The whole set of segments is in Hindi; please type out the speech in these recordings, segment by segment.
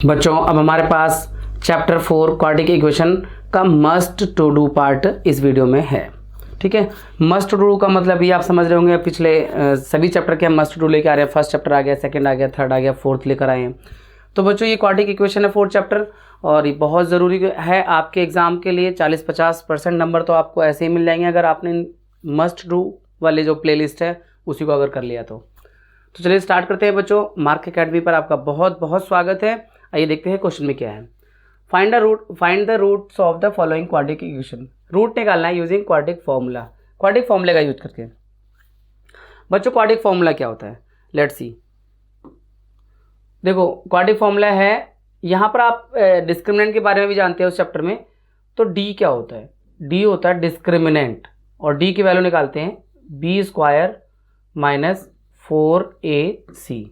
बच्चों अब हमारे पास चैप्टर 4 क्वाड्रेटिक इक्वेशन का मस्ट टू डू पार्ट इस वीडियो में है। ठीक है, मस्ट टू डू का मतलब ये आप समझ रहे होंगे, पिछले सभी चैप्टर के हम मस्ट टू डू लेके आ रहे हैं। फर्स्ट चैप्टर आ गया, सेकंड आ गया, थर्ड आ गया, फोर्थ लेकर आए हैं। तो बच्चों ये क्वाड्रेटिक इक्वेशन है 4th चैप्टर, और ये बहुत ज़रूरी है आपके एग्जाम के लिए। 40-50% नंबर तो आपको ऐसे ही मिल जाएंगे अगर आपने मस्ट डू वाले जो प्लेलिस्ट है उसी को अगर कर लिया तो चलिए स्टार्ट करते हैं बच्चों। मार्क अकेडमी पर आपका बहुत बहुत स्वागत है। आइए देखते हैं क्वेश्चन में क्या है। Find the roots of the following quadratic equation. Root निकालना है यूजिंग क्वाड्रेटिक फॉर्मूला। क्वाड्रेटिक फॉर्मूले का यूज करके बच्चों क्वाड्रेटिक फॉर्मूला क्या होता है, लेट्स सी। देखो क्वाड्रेटिक फॉर्मूला है, यहाँ पर आप डिस्क्रिमिनेंट के बारे में भी जानते हैं उस चैप्टर में। तो डी क्या होता है, डी होता है डिस्क्रिमिनेंट, और डी की वैल्यू निकालते हैं b² माइनस 4ac।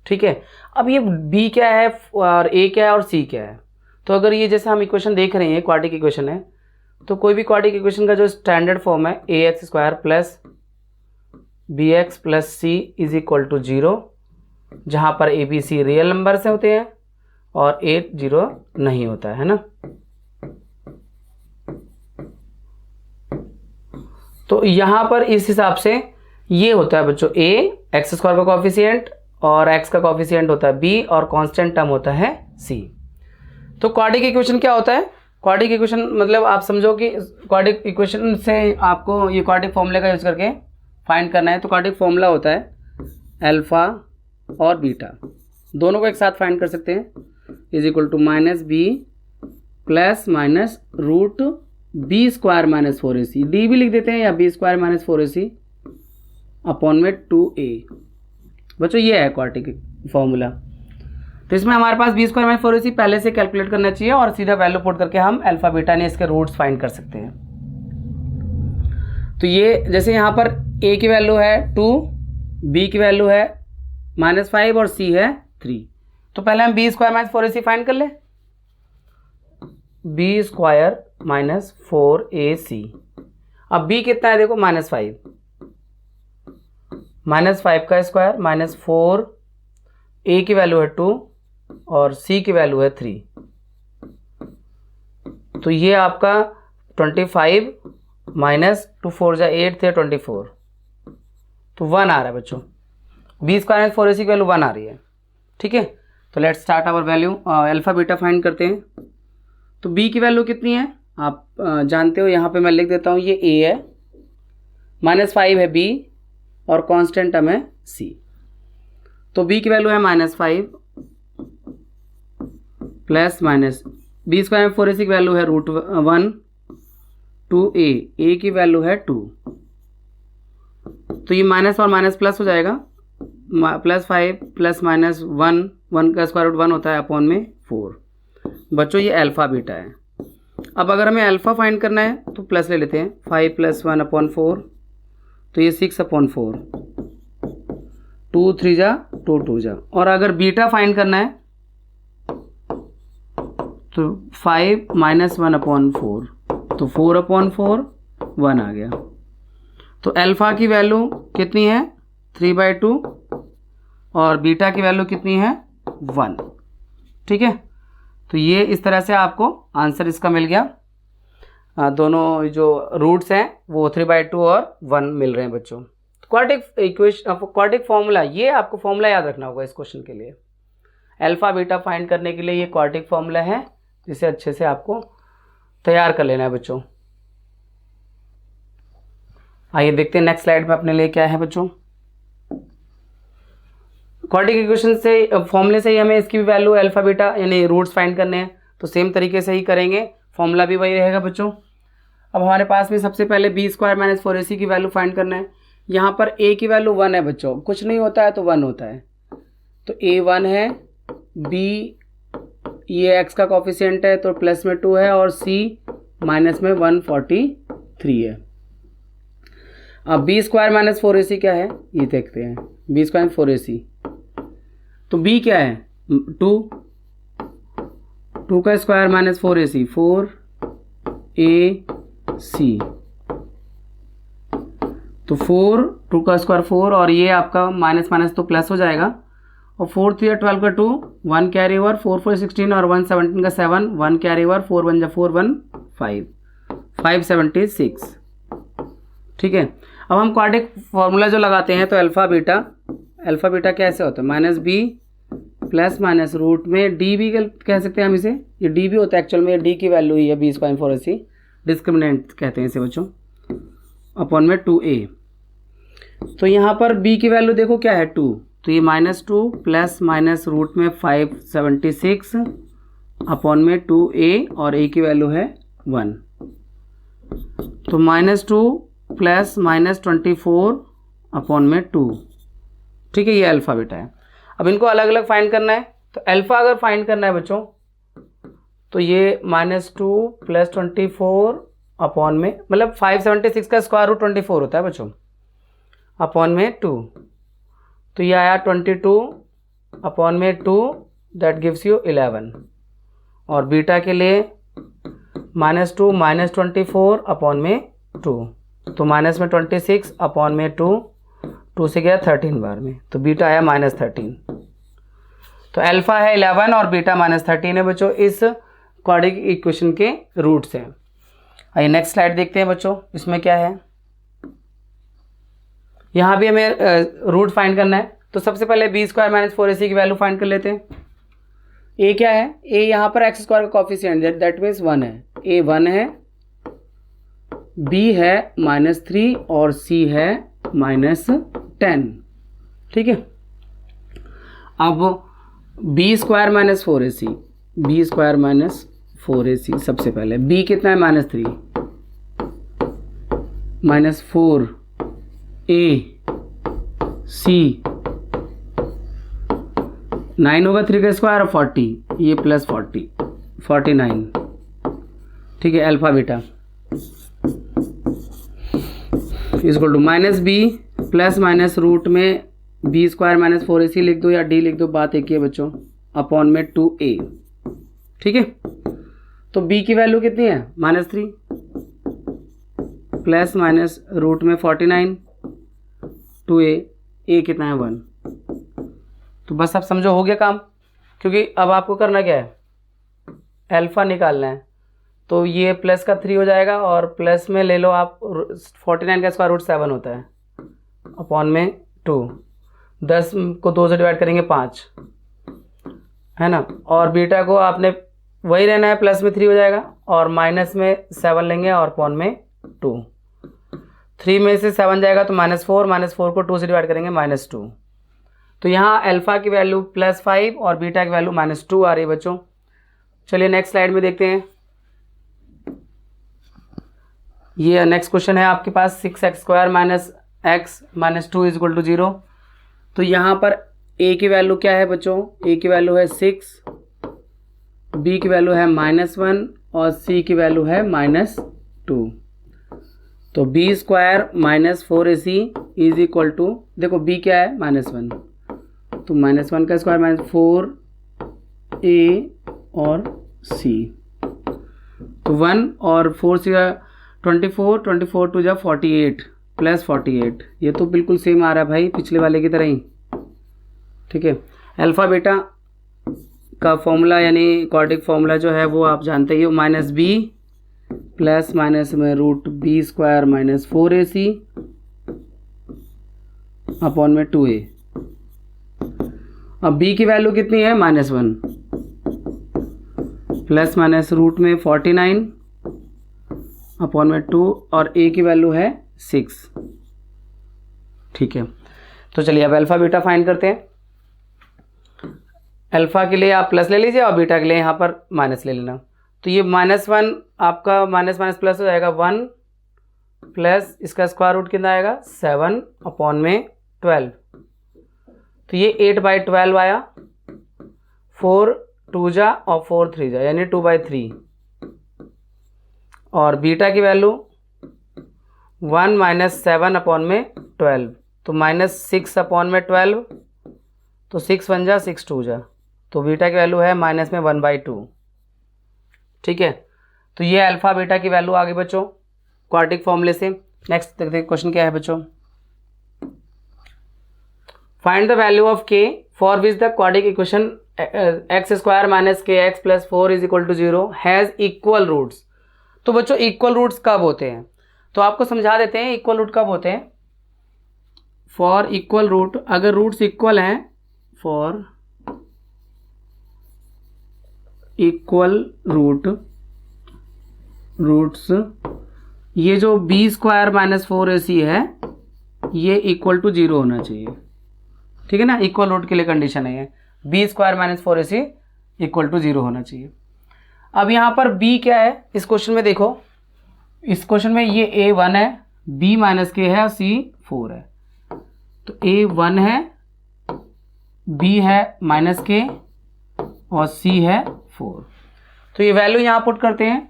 ठीक है, अब ये b क्या है और a क्या है और c क्या है। तो अगर ये जैसे हम इक्वेशन देख रहे हैं क्वाड्रेटिक इक्वेशन है, तो कोई भी क्वाड्रेटिक इक्वेशन का जो स्टैंडर्ड फॉर्म है ax² plus bx plus c is equal to 0, जहाँ पर a b c real number से होते हैं और 8 0 नहीं होता है ना। तो यहाँ पर इस हिसाब से ये होता है बच्चों a x² का कॉफिशिएंट और x का कॉफिशिएंट होता है b और कांस्टेंट टर्म होता है c। तो क्वाड्रेटिक इक्वेशन क्या होता है, क्वाड्रेटिक इक्वेशन मतलब आप समझो कि क्वाड्रेटिक इक्वेशन से आपको ये क्वाड्रेटिक फॉर्मूले का यूज करके फाइंड करना है। तो क्वाड्रेटिक फॉर्मूला होता है अल्फा और बीटा, दोनों को एक साथ फाइंड कर सकते हैं, is equal to -b plus minus root b² minus 4ac। D भी लिख देते हैं या b² माइनस 4ac अपॉन में 2a। बच्चों ये है क्वाड्रेटिक फॉर्मूला। तो इसमें हमारे पास b² माइनस 4ac पहले से कैलकुलेट करना चाहिए और सीधा वैल्यू पुट करके हम अल्फा बीटा ने इसके रूट्स फाइंड कर सकते हैं। तो ये जैसे यहाँ पर a की वैल्यू है 2, b की वैल्यू है -5 और c है 3। तो पहले हम b² माइनस 4ac फाइंड कर ले। b² माइनस 4ac, अब b कितना है देखो -5, -5 का स्क्वायर माइनस 4, a की वैल्यू है 2 और c की वैल्यू है 3। तो ये आपका 25 माइनस 2 4 जा 8 थे 24, तो 1 आ रहा है बच्चों। b² माइनस 4ac की वैल्यू 1 आ रही है। ठीक है, तो let's start our value. Alpha beta find करते हैं। तो b की वैल्यू कितनी है आप जानते हो, यहाँ पे मैं लिख देता हूँ, ये a है, -5 है b और कांस्टेंट टर्म है c। तो b की वैल्यू है -5 प्लस माइनस b² में 4ac की वैल्यू है √1 2a, a की वैल्यू है 2। तो ये माइनस और माइनस प्लस हो जाएगा, +5 प्लस माइनस 1 का स्क्वायर रूट 1 होता है अपॉन में 4। बच्चों ये अल्फा बीटा है। अब अगर हमें अल्फा फाइंड करना है तो प्लस ले लेते हैं, 5 + 1 अपॉन 4, तो ये 6 अपॉन 4, 2 3 जा 2 2 जा। और अगर बीटा फाइंड करना है तो 5 - 1 अपॉन 4, तो 4 अपॉन 4 1 आ गया। तो अल्फा की वैल्यू कितनी है 3/2 और बीटा की वैल्यू कितनी है 1। ठीक है, तो ये इस तरह से आपको आंसर इसका मिल गया। दोनों जो रूट्स हैं वो 3/2 और 1 मिल रहे हैं बच्चों। क्वाड्रेटिक इक्वेशन क्वाड्रेटिक फॉर्मूला, ये आपको फॉर्मूला याद रखना होगा इस क्वेश्चन के लिए। अल्फा बीटा फाइंड करने के लिए ये क्वाड्रेटिक फॉर्मूला है, जिसे अच्छे से आपको तैयार कर लेना है बच्चों। आइए देखते हैं नेक्स्ट स्लाइड में अपने लिए क्या है बच्चों। क्वाड्रेटिक इक्वेशन से फॉर्मूले से ही हमें इसकी भी वैल्यू अल्फा बीटा यानी रूट्स फाइंड करने हैं, तो सेम तरीके से ही करेंगे, फॉर्मूला भी वही रहेगा बच्चों। अब हमारे पास में सबसे पहले b² माइनस 4ac की वैल्यू फाइंड करना है। यहाँ पर a की वैल्यू 1 है बच्चों, कुछ नहीं होता है तो 1 होता है, तो a 1 है, b ये x का कॉफिशिएंट है तो प्लस में 2 है और c माइनस में 143 है। अब b² माइनस 4ac क्या है ये देखते हैं, b² 4ac, तो b क्या है 2 का स्क्वायर माइनस 4ac 4ac, तो 4 2 का स्क्वायर 4 और ये आपका माइनस माइनस तो प्लस हो जाएगा और 4 3 12 का 2, 1 कैरी ओवर, 4 4 16 और 1 17 का 7, 1 कैरी ओवर, 4 1 जा 4 1 5, 576। ठीक है, अब हम क्वाड्रेटिक फॉर्मूला जो लगाते हैं तो अल्फ़ा बीटा कैसे होता है, minus B plus minus root में डी भी कह सकते हैं हम इसे, ये डी भी होता है एक्चुअल में, ये डी की वैल्यू ही है बी स्क्वायर 4ac, डिस्क्रिमिनेंट कहते हैं इसे बच्चों, अपॉन में 2a। तो यहाँ पर b की वैल्यू देखो क्या है 2, तो ये -2 प्लस माइनस रूट में 576 अपॉन में 2a और a की वैल्यू है 1, तो -2 प्लस -24 अपॉन में 2। ठीक है, ये अल्फ़ा बीटा है। अब इनको अलग अलग फाइंड करना है, तो अल्फ़ा अगर फाइंड करना है बच्चों तो ये -2 प्लस 24 अपॉन में, मतलब 576 का स्क्वायर रूट 24 होता है बच्चों, अपॉन में 2, तो ये आया 22 अपॉन में 2, दैट गिव्स यू 11। और बीटा के लिए -2 -24 अपॉन में 2, तो माइनस में 26 अपॉन में 2 से गया 13 बार में, तो बीटा आया -13। तो अल्फ़ा है 11 और बीटा -13 है बच्चों, इस क्वाड्रेटिक इक्वेशन के रूट्स हैं। आइए नेक्स्ट स्लाइड देखते हैं बच्चों, इसमें क्या है। यहाँ भी हमें रूट फाइंड करना है, तो सबसे पहले बी स्क्वायर माइनस 4ac की वैल्यू फाइंड कर लेते हैं। ए क्या है, ए यहाँ पर एक्स स्क्वायर का कॉफिशिएंट दैट मीन्स 1 है, ए 1 है, बी है -3 और सी है -10। ठीक है, अब B square minus 4ac, B square minus 4ac सबसे पहले, बी कितना है -3 -4 ए सी 9 होगा 3 का स्क्वायर और 40, ये प्लस 40 49। ठीक है, alpha beta equal to minus B plus minus root में बी स्क्वायर माइनस 4ac लिख दो या डी लिख दो, बात एक ही है बच्चों, अपॉन में 2a। ठीक है, तो b की वैल्यू कितनी है -3 प्लस माइनस रूट में 49 2a, a कितना है 1। तो बस अब समझो हो गया काम, क्योंकि अब आपको करना क्या है, अल्फ़ा निकालना है, तो ये प्लस का 3 हो जाएगा और प्लस में ले लो आप 49 का स्क्वायर रूट 7 होता है, अपॉन में 2, 10 को 2 से डिवाइड करेंगे 5 है ना, और बीटा को आपने वही रहना है, प्लस में 3 हो जाएगा और माइनस में 7 लेंगे और अपॉन में 2, 3 में से 7 जाएगा तो -4 को 2 से डिवाइड करेंगे -2। तो यहाँ अल्फ़ा की वैल्यू +5 और बीटा की वैल्यू -2 आ रही है बच्चों। चलिए नेक्स्ट स्लाइड में देखते हैं। ये नेक्स्ट क्वेश्चन है आपके पास 6x² - x - 2 = 0। तो यहाँ पर a की वैल्यू क्या है बच्चों, a की वैल्यू है 6, b की वैल्यू है -1 और c की वैल्यू है -2। तो b² - 4ac is equal to, देखो b क्या है -1, तो -1 का स्क्वायर -4a और c, तो 1 और 4 से 24 2 जा 48 प्लस 48, ये तो बिल्कुल सेम आ रहा है भाई पिछले वाले की तरह ही। ठीक है, अल्फ़ा बीटा का फॉर्मूला यानी क्वाड्रेटिक फॉर्मूला जो है वो आप जानते ही हो, -b प्लस माइनस में रूट b² - 4ac अपॉन में 2a। अब b की वैल्यू कितनी है -1 प्लस माइनस रूट में 49 अपॉन में 2 और a की वैल्यू है 6। ठीक है, तो चलिए अब अल्फ़ा बीटा फाइंड करते हैं। अल्फ़ा के लिए आप प्लस ले लीजिए और बीटा के लिए यहाँ पर माइनस ले लेना। तो ये -1 आपका माइनस माइनस प्लस हो जाएगा 1 प्लस इसका स्क्वायर रूट कितना आएगा 7 अपॉन में 12, तो ये 8/12 आया, 4 2 जा और 4 3 जा यानी 2/3। और बीटा की वैल्यू 1 - 7 अपॉन में 12, तो -6 अपॉन में 12, तो 6 1 जा 6 2 जा, तो बीटा की वैल्यू है माइनस में 1/2। ठीक है, तो ये अल्फ़ा बीटा की वैल्यू आ गई बच्चों क्वाड्रेटिक फॉर्मूले से। नेक्स्ट देखते हैं क्वेश्चन क्या है बच्चों। Find the value of k for which the quadratic equation x square minus k x plus 4 is equal to 0 has equal roots. तो बच्चों इक्वल रूट्स कब होते हैं, तो आपको समझा देते हैं इक्वल रूट कब होते हैं। फॉर इक्वल रूट, अगर रूट्स इक्वल हैं, फॉर इक्वल रूट्स, ये जो बी स्क्वायर माइनस 4ac है ये इक्वल टू 0 होना चाहिए, ठीक है ना। इक्वल रूट के लिए कंडीशन है ये, B square minus 4ac equal to 0 होना चाहिए। अब यहाँ पर b क्या है इस क्वेश्चन में, देखो इस क्वेश्चन में ये a1 है, b माइनस के है और c 4 है। तो a1 है, b है माइनस के और c है 4। तो ये वैल्यू यहाँ पुट करते हैं,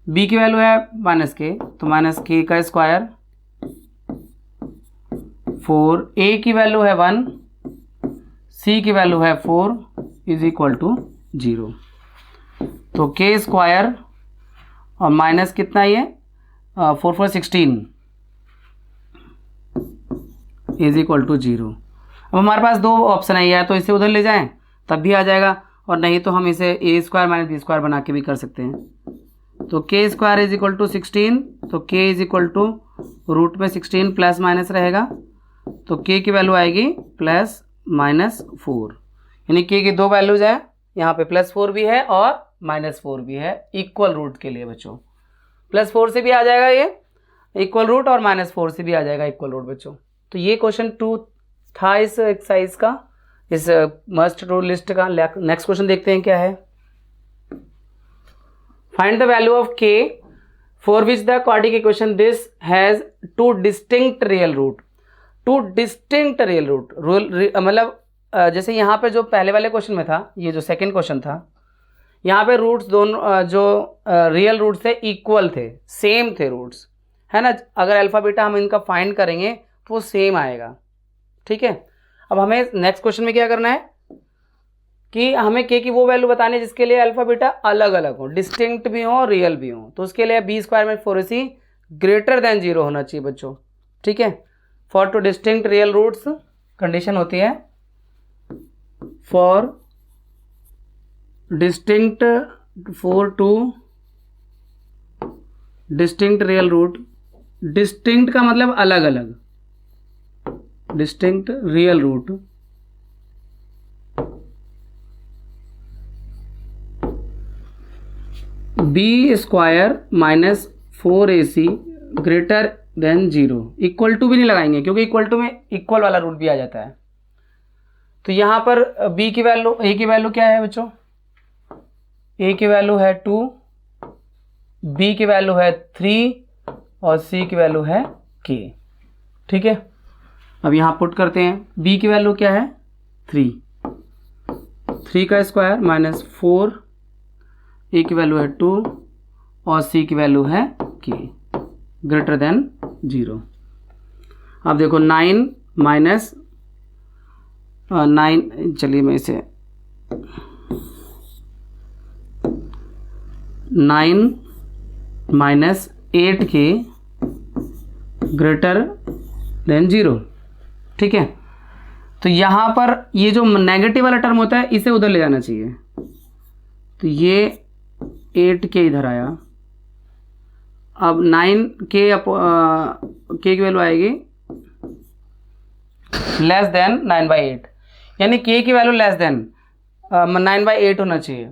b की वैल्यू है माइनस के, तो माइनस के का स्क्वायर 4, a की वैल्यू है 1, c की वैल्यू है 4 इज इक्वल टू 0। तो के स्क्वायर और माइनस कितना ये 4 4 16 इज इक्वल टू 0। अब हमारे पास दो ऑप्शन है, या तो इसे उधर ले जाएं तब भी आ जाएगा, और नहीं तो हम इसे ए स्क्वायर माइनस बी स्क्वायर बना के भी कर सकते हैं। तो के स्क्वायर इज इक्वल टू 16, तो के इज इक्वल टू रूट में 16 प्लस माइनस रहेगा, तो के की वैल्यू आएगी प्लस माइनस 4, यानी के की दो वैल्यूज है, यहाँ पे प्लस 4 भी है और माइनस 4 भी है इक्वल रूट के लिए बच्चों। प्लस 4 से भी आ जाएगा ये इक्वल रूट और माइनस 4 से भी आ जाएगा इक्वल रूट बच्चों। तो ये क्वेश्चन 2 था इस एक्सरसाइज का, इस मस्ट टू लिस्ट का। नेक्स्ट क्वेश्चन देखते हैं क्या है। Find the value of k for which the quadratic equation this has two distinct real root. Two distinct real root, मतलब जैसे यहाँ पे जो पहले वाले क्वेश्चन में था, ये जो सेकंड क्वेश्चन था, यहाँ पे रूट्स दोनों जो रियल रूट से इक्वल थे, सेम थे रूट्स, है ना। अगर अल्फा बीटा हम इनका फाइंड करेंगे तो वो सेम आएगा, ठीक है। अब हमें नेक्स्ट क्वेश्चन में क्या करना है कि हमें के की वो वैल्यू बतानी है जिसके लिए अल्फा बीटा अलग अलग हो, डिस्टिंक्ट भी हो, रियल भी हो। तो उसके लिए बी स्क्वायर में 4ac ग्रेटर देन 0 होना चाहिए बच्चों, ठीक है। For two distinct real roots condition होती है, for distinct distinct real root. Distinct का मतलब अलग अलग, distinct real root b square minus 4ac greater than 0। Equal to भी नहीं लगाएंगे क्योंकि इक्वल टू में इक्वल वाला रूट भी आ जाता है। तो यहाँ पर b की वैल्यू, a की वैल्यू क्या है बच्चों, a की वैल्यू है 2, b की वैल्यू है 3 और c की वैल्यू है k, ठीक है। अब यहाँ पुट करते हैं, b की वैल्यू क्या है 3 का स्क्वायर माइनस 4, a की वैल्यू है 2 और c की वैल्यू है k ग्रेटर देन 0। अब देखो 9 माइनस 9, चलिए मैं इसे 9 माइनस 8k ग्रेटर देन 0, ठीक है। तो यहाँ पर ये जो नेगेटिव वाला टर्म होता है इसे उधर ले जाना चाहिए, तो ये 8k इधर आया। अब 9k k की वैल्यू आएगी लेस देन 9/8, यानी k की वैल्यू लेस देन 9/8 होना चाहिए।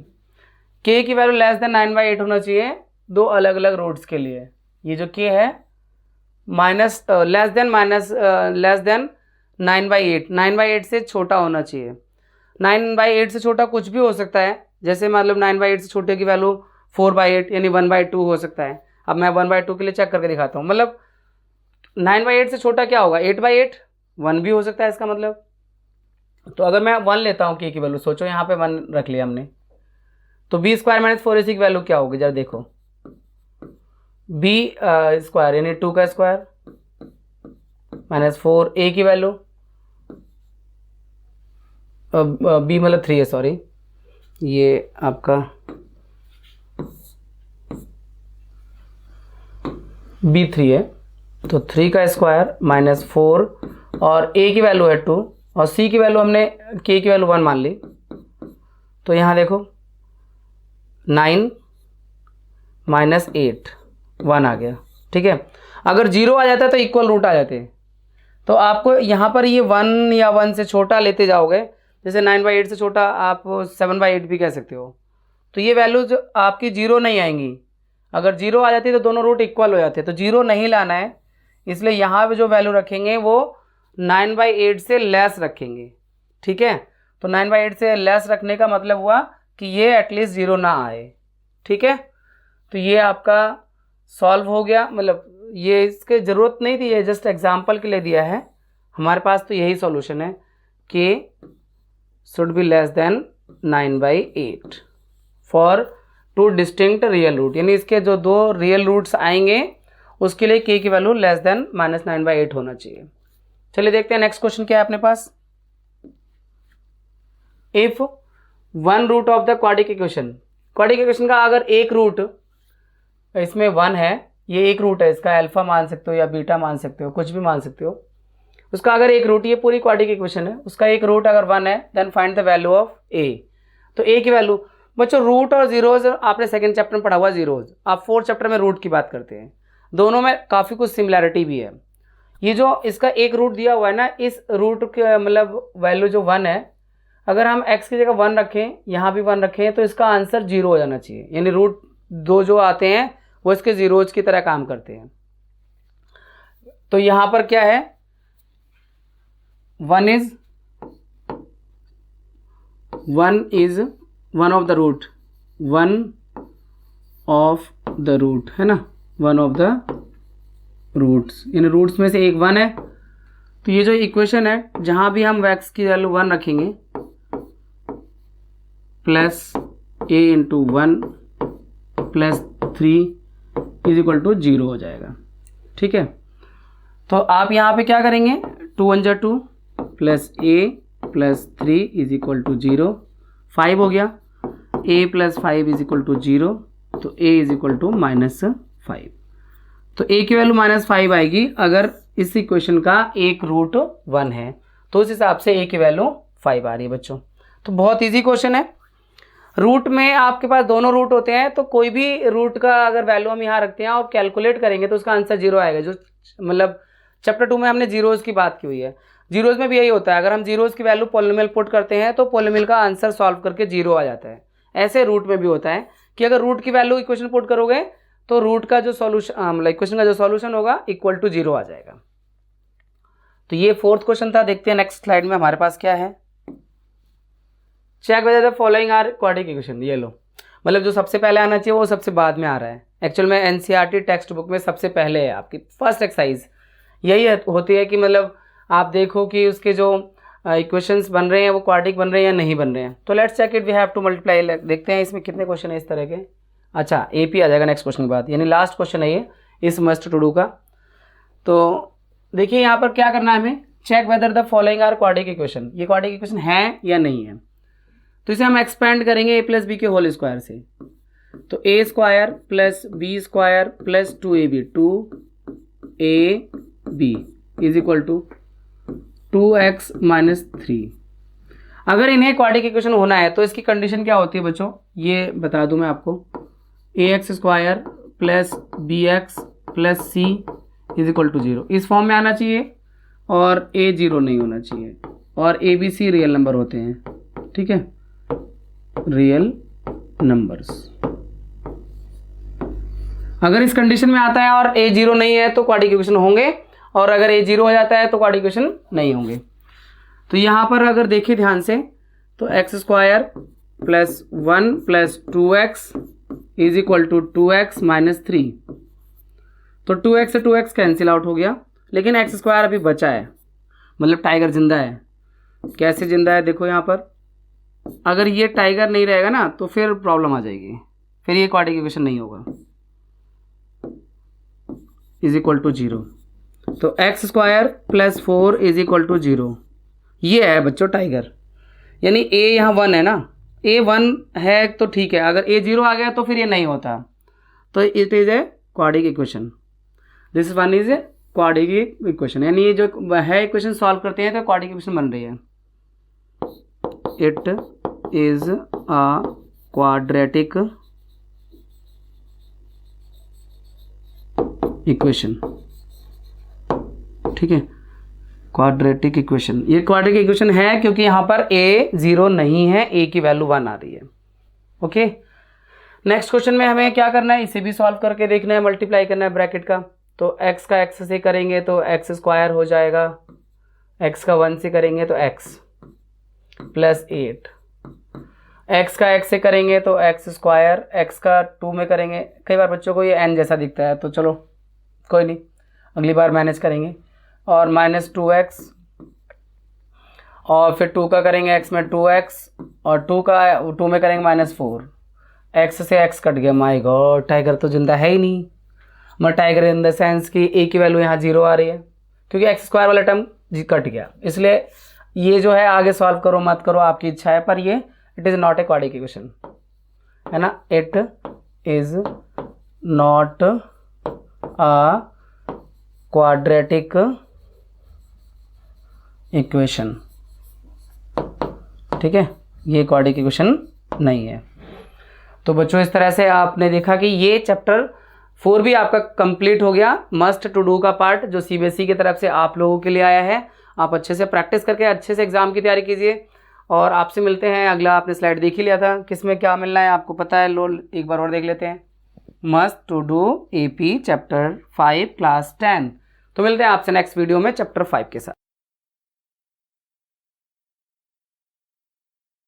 k की वैल्यू लेस देन 9/8 होना चाहिए दो अलग अलग रूट्स के लिए। ये जो k है माइनस लेस देन 9/8, 9/8 से छोटा होना चाहिए। 9/8 से छोटा कुछ भी हो सकता है, जैसे मतलब 9/8 से छोटे की वैल्यू 4/8 यानी 1/2 हो सकता है। अब मैं 1/2 के लिए चेक करके दिखाता हूँ, मतलब 9/8 से छोटा क्या होगा 8/8, 1 भी हो सकता है इसका मतलब। तो अगर मैं 1 लेता हूँ k की वैल्यू, सोचो यहाँ पे 1 रख लिया हमने, तो b स्क्वायर माइनस 4ac की वैल्यू क्या होगी जरा देखो, b स्क्वायर यानी 2 का स्क्वायर माइनस 4a की वैल्यू, b मतलब 3 है, सॉरी ये आपका b 3 है, तो 3 का स्क्वायर माइनस 4 और a की वैल्यू है 2, और सी की वैल्यू हमने के की वैल्यू 1 मान ली, तो यहाँ देखो 9 माइनस 8 1 आ गया। ठीक है, अगर 0 आ जाता है तो इक्वल रूट आ जाते हैं, तो आपको यहाँ पर ये 1 या 1 से छोटा लेते जाओगे, जैसे 9/8 से छोटा आप 7/8 भी कह सकते हो, तो ये वैल्यू जो आपकी 0 नहीं आएंगी। अगर 0 आ जाती है तो दोनों रूट इक्वल हो जाते हैं, तो 0 नहीं लाना है, इसलिए यहाँ पे जो वैल्यू रखेंगे वो 9/8 से लेस रखेंगे। ठीक है, तो 9/8 से लेस रखने का मतलब हुआ कि ये एटलीस्ट 0 ना आए। ठीक है, तो ये आपका सॉल्व हो गया, मतलब ये इसके ज़रूरत नहीं थी, ये जस्ट एग्जांपल के लिए दिया है। हमारे पास तो यही सॉल्यूशन है कि should be less than 9/8 for 2 distinct real root, यानी इसके जो 2 रियल रूट्स आएंगे उसके लिए के की वैल्यू लेस देन -9/8 होना चाहिए। चलिए देखते हैं नेक्स्ट क्वेश्चन क्या है अपने पास। If 1 root of the quadratic equation, quadratic equation का अगर एक रूट इसमें 1 है, ये एक रूट है, इसका अल्फा मान सकते हो या बीटा मान सकते हो, कुछ भी मान सकते हो, उसका अगर एक रूट, ये पूरी क्वाड्रिक इक्वेशन है, उसका एक रूट अगर 1 है, then find the value of a. तो ए की वैल्यू बच्चों, रूट और जीरोज आपने सेकंड चैप्टर में पढ़ा हुआ जीरोज, आप 4th चैप्टर में रूट की बात करते हैं, दोनों में काफ़ी कुछ सिमिलैरिटी भी है। ये जो इसका एक रूट दिया हुआ है ना, इस रूट के मतलब वैल्यू जो 1 है, अगर हम x की जगह 1 रखें, यहाँ भी 1 रखें, तो इसका आंसर 0 हो जाना चाहिए, यानी रूट 2 जो आते हैं वो इसके जीरोज की तरह काम करते हैं। तो यहाँ पर क्या है, 1 is one of the root, है ना, वन ऑफ द रूट्स, इन रूट्स में से एक 1 है। तो ये जो इक्वेशन है, जहाँ भी हम x की वैल्यू 1 रखेंगे, plus a into 1 plus 3 is equal to 0 हो जाएगा। ठीक है, तो आप यहाँ पे क्या करेंगे, 2 1 जा 2 plus a plus 3 is equal to 0, 5 हो गया, a plus 5 is equal to 0, तो a इज इक्वल टू -5। तो a की वैल्यू -5 आएगी अगर इस इक्वेशन का एक रूट 1 है, तो उस हिसाब से a की वैल्यू 5 आ रही है बच्चों। तो बहुत इजी क्वेश्चन है। रूट में आपके पास दोनों रूट होते हैं, तो कोई भी रूट का अगर वैल्यू हम यहाँ रखते हैं और कैलकुलेट करेंगे तो उसका आंसर 0 आएगा। जो मतलब चैप्टर 2 में हमने जीरोज़ की बात की हुई है, जीरोज़ में भी यही होता है, अगर हम जीरोज़ की वैल्यू पॉलिनोमियल पुट करते हैं तो पॉलिनोमियल का आंसर सॉल्व करके 0 आ जाता है। ऐसे रूट में भी होता है कि अगर रूट की वैल्यू इक्वेशन पुट करोगे तो रूट का जो सॉल्यूशन मतलब इक्वेशन का जो सॉल्यूशन होगा इक्वल टू 0 आ जाएगा। तो ये 4th क्वेश्चन था। देखते हैं नेक्स्ट स्लाइड में हमारे पास क्या है। Check whether the following are quadratic equation. ये लो, मतलब जो सबसे पहले आना चाहिए वो सबसे बाद में आ रहा है। एक्चुअल में एनसीईआरटी टेक्स्ट बुक में सबसे पहले है, आपकी फर्स्ट एक्सरसाइज यही होती है कि मतलब आप देखो कि उसके जो इक्वेशंस बन रहे हैं वो क्वाड्रिक बन रहे हैं या नहीं बन रहे हैं। तो let's check it, we have to multiply. देखते हैं इसमें कितने क्वेश्चन है इस तरह के। अच्छा, एपी आ जाएगा नेक्स्ट क्वेश्चन के बाद, यानी लास्ट क्वेश्चन है ये इस मस्ट टू डू का। तो देखिए यहाँ पर क्या करना है हमें, check whether the following are quadratic equation. ये क्वाड्रिक इक्वेशन है या नहीं है, तो इसे हम एक्सपेंड करेंगे a प्लस बी के होल स्क्वायर से। तो a square plus b square plus 2ab 2ab is equal to 2x minus 3। अगर इन्हें क्वाड्रिक इक्वेशन होना है तो इसकी कंडीशन क्या होती है बच्चों, ये बता दूं मैं आपको। ax square plus bx plus c is equal to 0 इस फॉर्म में आना चाहिए, और a 0 नहीं होना चाहिए, और a b c real number होते हैं। ठीक है, रियल नंबर्स। अगर इस कंडीशन में आता है और a 0 नहीं है तो क्वाड्रिक इक्वेशन होंगे, और अगर a 0 हो जाता है तो क्वाड्रिक इक्वेशन नहीं होंगे। तो यहाँ पर अगर देखिए ध्यान से, तो x square plus 1 plus 2x is equal to 2x minus 3। तो 2x से 2x कैंसिल आउट हो गया, लेकिन एक्स स्क्वायर अभी बचा है, मतलब टाइगर जिंदा है। कैसे जिंदा है देखो यहाँ पर, अगर ये टाइगर नहीं रहेगा ना तो फिर प्रॉब्लम आ जाएगी, फिर ये क्वाड्रिक इक्वेशन नहीं होगा। Is equal to 0। तो x square plus 4 is equal to 0, ये है बच्चों टाइगर। यानी a यहाँ 1 है ना, a 1 है तो ठीक है, अगर a 0 आ गया तो फिर ये नहीं होता। तो it is a quadric equation, this one is a quadratic equation, यानी ये जो है इक्वेशन सॉल्व करते हैं तो क्वाड्रेटिक इक्वेशन बन रही है। It is a quadratic equation, ठीक है, क्वाड्रेटिक इक्वेशन। ये क्वाड्रेटिक इक्वेशन है क्योंकि यहाँ पर a 0 नहीं है, a की वैल्यू 1 आ रही है। ओके, नेक्स्ट क्वेश्चन में हमें क्या करना है, इसे भी सॉल्व करके देखना है, मल्टीप्लाई करना है ब्रैकेट का। तो x का x से करेंगे तो x स्क्वायर हो जाएगा, x का 1 से करेंगे तो x प्लस 8, x का x से करेंगे तो x स्क्वायर, x का 2 में करेंगे। कई बार बच्चों को ये n जैसा दिखता है, तो चलो कोई नहीं, अगली बार मैनेज करेंगे। और माइनस 2x, और फिर 2 का करेंगे x में 2x, और 2 में करेंगे -4, x से x कट गया। माय गॉड, टाइगर तो जिंदा है ही नहीं। मगर टाइगर इन द सेंस कि a की वैल्यू यहाँ 0 आ रही है, क्योंकि x स्क्वायर वाला टर्म कट गया। इसलिए ये जो है आगे सॉल्व करो मत करो आपकी इच्छा है, पर ये it is not a quadratic equation, है ना। It is not a quadratic equation, ठीक है, ये क्वाड्रेटिक इक्वेशन नहीं है। तो बच्चों इस तरह से आपने देखा कि ये चैप्टर 4 भी आपका कंप्लीट हो गया। मस्ट टू डू का पार्ट जो सीबीएसई की तरफ से आप लोगों के लिए आया है, आप अच्छे से प्रैक्टिस करके अच्छे से एग्जाम की तैयारी कीजिए। और आपसे मिलते हैं अगला। आपने स्लाइड देख ही लिया था, किसमें क्या मिलना है आपको पता है, लो एक बार और देख लेते हैं। Must to do AP chapter 5 class 10। तो मिलते हैं आपसे नेक्स्ट वीडियो में चैप्टर 5 के साथ।